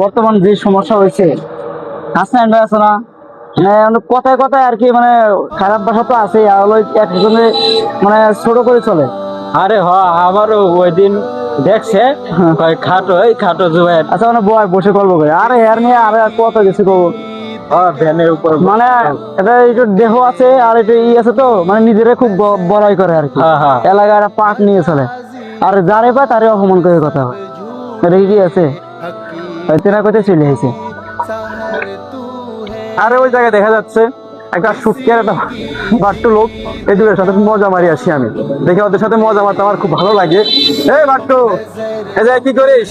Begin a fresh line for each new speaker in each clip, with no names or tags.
বর্তমান যে সমস্যা হয়েছে, হাসনাইন ভাই আছে না, মানে কথায় কথায় আর কি, মানে খারাপ ভাষা তো আছে, আর হলো একজনে মানে ছোট করে চলে।
আরে আমারও ওই দিন দেখছে কয় খাটো এই খাটো জুবাইর
আচ্ছা, মানে বসে করবো করে, আরে এর নিয়ে আরে আর কত কিছু করবো,
ভ্যানের উপর
মানে এটা একটু দেহ আছে আর একটু ই আছে, তো মানে নিজেরা খুব বড়াই করে আর কি,
হ্যাঁ।
এলাকায় একটা পাক নিয়ে চলে, আর যারে পায় তারে অপমান করে কথা হয়। এটা কি আছে, তেনা কোথায় চলে আসে।
আরে ওই জায়গায় দেখা যাচ্ছে একটা সুটকের একটা বাট্টু লোক, এই দুটোর সাথে মজা মারি আসি আমি, দেখে ওদের সাথে মজা মারতে আমার খুব ভালো লাগে। এই বাট্টু, এই জায়গায় কি করিস?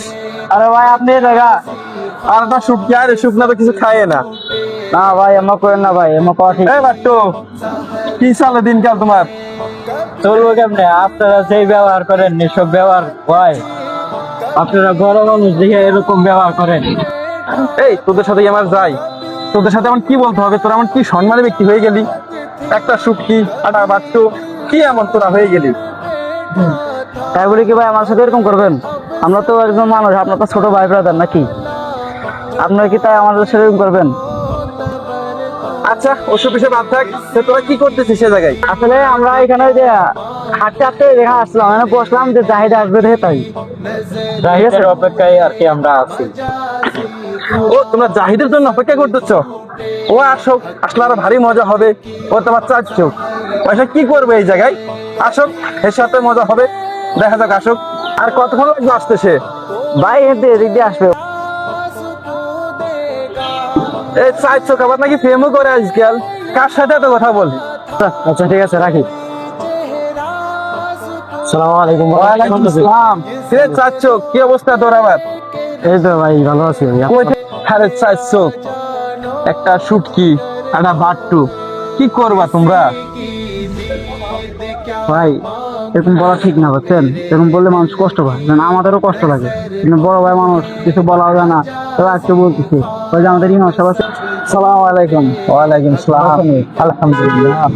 আরে ভাই আপনি এই জায়গা,
আর একটা শুটকি, আরে শুকনা তো কিছু খায় না।
না ভাই এমন করেন না ভাই, এমন করা ঠিক।
এই বাট্টু, কি চলে দিনকাল তোমার?
চলবো কেমনে? আপনারা যেই ব্যবহার করেন এসব ব্যবহার হয়, আপনারা বড় মানুষ দেখে এরকম ব্যবহার করেন।
এই তোদের সাথে আমার যাই, তোদের সাথে আমার কি বলতে হবে? তোরা আমার কি সম্মানের ব্যক্তি হয়ে গেলি? একটা শুটকি একটা বাট্টু, কি এমন তোরা হয়ে গেলি?
তাই বলে কি ভাই আমার সাথে এরকম করবেন? আমরা তো একজন মানুষ, আপনার তো ছোট ভাই ব্রাদার নাকি, আপনারা কি তাই আমাদের সাথে এরকম করবেন?
আচ্ছা, ওসব বিষয়ে বাদ থাক, তো তোরা কি করতেছিস সে জায়গায়?
আসলে আমরা এখানে ওই যে হাঁটতে হাঁটতে দেখা আসলাম, মানে বসলাম যে জাহিদ আসবে দেখে, তাই
জাহিদের অপেক্ষায় আর কি আমরা আছি।
ও, তোমরা জাহিদের জন্য অপেক্ষা করতেছ? ও আসুক, আসলে আরো ভারী মজা হবে। ও তোমার চাচ্ছো, পয়সা কি করবে এই জায়গায়? আসুক, এর সাথে মজা হবে, দেখা যাক আসুক। আর কতক্ষণ লাগবে আসতে সে?
ভাই এদিক দিয়ে আসবে।
এই চাচ্ছো খাবার নাকি প্রেমও করে আজকাল? কার সাথে এত কথা বলি?
আচ্ছা ঠিক আছে, রাখি।
সালাম আলাইকুম।
ওয়ালাইকুম আসসালাম। কিরে চাচ্ছো, কি অবস্থা তোর আবার?
এই তো ভাই ভালো আছি ভাই।
কই থেকে? আরে চাচ্ছো একটা শুটকি একটা বাট্টু, কি করবা তোমরা?
ভাই এরকম বলা ঠিক না, বুঝছেন? এরকম বললে মানুষ কষ্ট পায়, কারণ আমাদেরও কষ্ট লাগে, কিন্তু বড় ভাই মানুষ, কিছু বলাও যায় না, তো আজকে বলতেছি ওই যে আমাদের ইমাম সাহেব আছে। সালাম আলাইকুম।
ওয়ালাইকুম আসসালাম।
আলহামদুলিল্লাহ।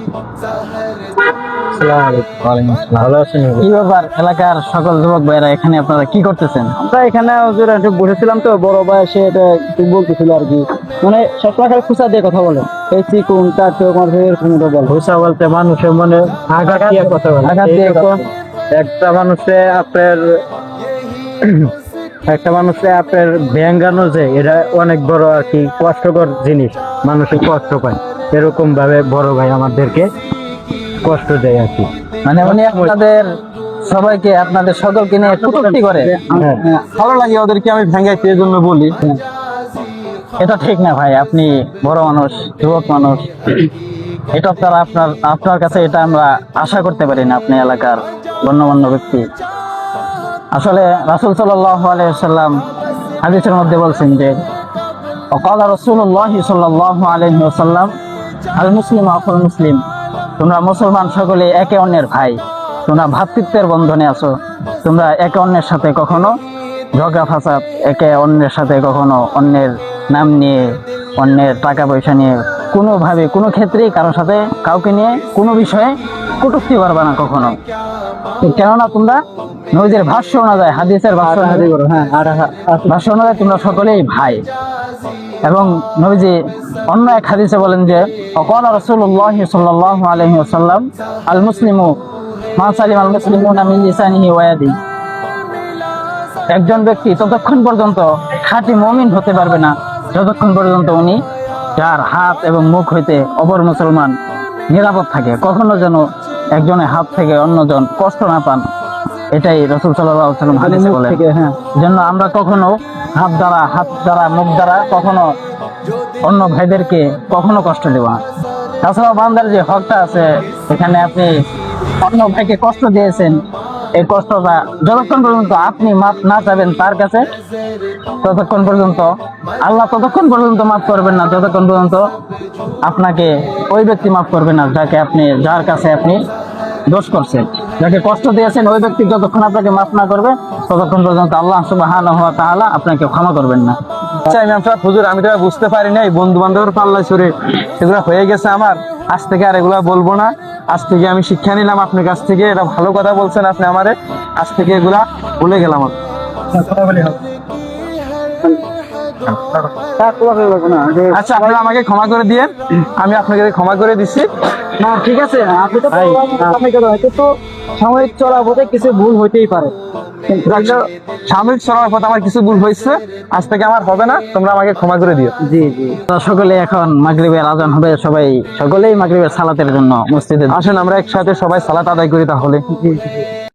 ভালো আছেন?
কি ব্যাপার, এলাকার সকল যুবক ভাইরা এখানে আপনারা কি করতেছেন? আমরা এখানে হুজুর একটু বসেছিলাম, তো বড় ভাই এসে এটা একটু বলতেছিল আর কি, মানে সবসময় খালি খুচা দিয়ে কথা বলে, এই চিকুন তার চোখ মার এরকম বলে।
ভূষা বলতে মানুষের মনে আঘাত দিয়ে কথা বলে।
আঘাত দিয়ে
এরকম একটা মানুষে আপনার ব্যাঙ্গানো, যে এটা অনেক বড় আর কি কষ্টকর জিনিস, মানুষের কষ্ট পায়, এরকম ভাবে বড় ভাই আমাদেরকে কষ্ট দেয় আর কি।
মানে উনি আপনাদের সবাইকে, আপনাদের সকলকে নিয়ে কটূক্তি করে।
হ্যাঁ।
ভালো লাগে ওদেরকে আমি ভেঙ্গাইতে, এই জন্য বলি।
এটা ঠিক না ভাই, আপনি বড় মানুষ, যুবক মানুষ, এটা তারা আপনার কাছে এটা আমরা আশা করতে পারি না। আপনি এলাকার গণ্যমান্য ব্যক্তি। আসলে রাসূল সাল্লাল্লাহু আলাইহি ওয়াসাল্লাম হাদিসের মধ্যে বলছেন যে ওয়াকালা রাসূলুল্লাহ সাল্লাল্লাহু আলাইহি ওয়াসাল্লাম আল মুসলিমু আখুল মুসলিম, তোমরা মুসলমান সকলে একে অন্যের ভাই, তোমরা ভ্রাতৃত্বের বন্ধনে আছো, তোমরা একে অন্যের সাথে কখনো ঝগড়া ফাসাদ, একে অন্যের সাথে কখনো অন্যের নাম নিয়ে, অন্যের টাকা পয়সা নিয়ে, কোনোভাবে কোনো ক্ষেত্রেই কারোর সাথে কাউকে নিয়ে কোনো বিষয়ে কটূক্তি করবে না কখনো। কেননা তোমরা নবীদের ভাষ্য অনুযায়ী, হাদিসের ভাষ্য অনুযায়ী, ভাষ্য অনুযায়ী তোমরা সকলেই ভাই। এবং নবীজি অন্য এক হাদিসে বলেন যে ওয়াকালা রাসূলুল্লাহ সাল্লাল্লাহু আলাইহি ওয়াসাল্লাম আল মুসলিমু মান সালিম আল মুসলিমুনা মিন লিসানিহি ওয়া ইয়াদিহি, একজন ব্যক্তি ততক্ষণ পর্যন্ত খাঁটি মুমিন হতে পারবে না যতক্ষণ পর্যন্ত উনি যার হাত এবং মুখ হইতে অপর মুসলমান নিরাপদ থাকে, কখনো যেন একজনের হাত থেকে অন্যজন কষ্ট না পান। এটাই রাসূল সাল্লাল্লাহু আলাইহি ওয়াসাল্লাম হাদিসে বলেন। জন্য আমরা কখনো হাত দ্বারা মুখ দ্বারা কখনো অন্য ভাইদেরকে কখনো কষ্ট দেব না। তাছাড়াও বান্দার যে হকটা আছে, এখানে আপনি অন্য ভাইকে কষ্ট দিয়েছেন, এই কষ্টটা যতক্ষণ পর্যন্ত আপনি মাফ না চাবেন তার কাছে, ততক্ষণ পর্যন্ত আল্লাহ ততক্ষণ পর্যন্ত মাফ করবেন না যতক্ষণ পর্যন্ত আপনাকে ওই ব্যক্তি মাফ করবে না যার কাছে আপনি দোষ করছেন, যাকে কষ্ট দিয়েছেন, ওই ব্যক্তি যতক্ষণ আপনাকে মাফ না করবে ততক্ষণ পর্যন্ত আল্লাহ সুবহানাহু ওয়া তাআলা আপনাকে ক্ষমা করবেন না।
আচ্ছা ইমাম সাহেব, হুজুর আমি তো বুঝতে পারি নাই, বন্ধু বান্ধবের পাল্লায় সরে এগুলো হয়ে গেছে আমার। আজ থেকে আর এগুলা বলবো না। আজ থেকে আমি শিক্ষা নিলাম আপনার কাছ থেকে, এটা ভালো কথা বলছেন আপনি আমারে। আজ থেকে এগুলা ভুলে গেলাম। আচ্ছা আপনারা আমাকে ক্ষমা করে দিয়ে, আমি আপনাকে ক্ষমা করে দিচ্ছি।
না ঠিক আছে, আপনি তো
ভাই,
কিন্তু সাময়িক চলাপথে কিছু ভুল হইতেই পারে।
সাময়িক চলার পথে আমার কিছু ভুল হয়েছে, আজ থেকে আমার হবে না, তোমরা আমাকে ক্ষমা করে দিও।
জি জি, তো সকলে এখন মাগরিবের আজান হবে, সবাই সকলেই মাগরিবের সালাতের জন্য মসজিদে।
আসেন আমরা একসাথে সবাই সালাত আদায় করি তাহলে।
জি জি।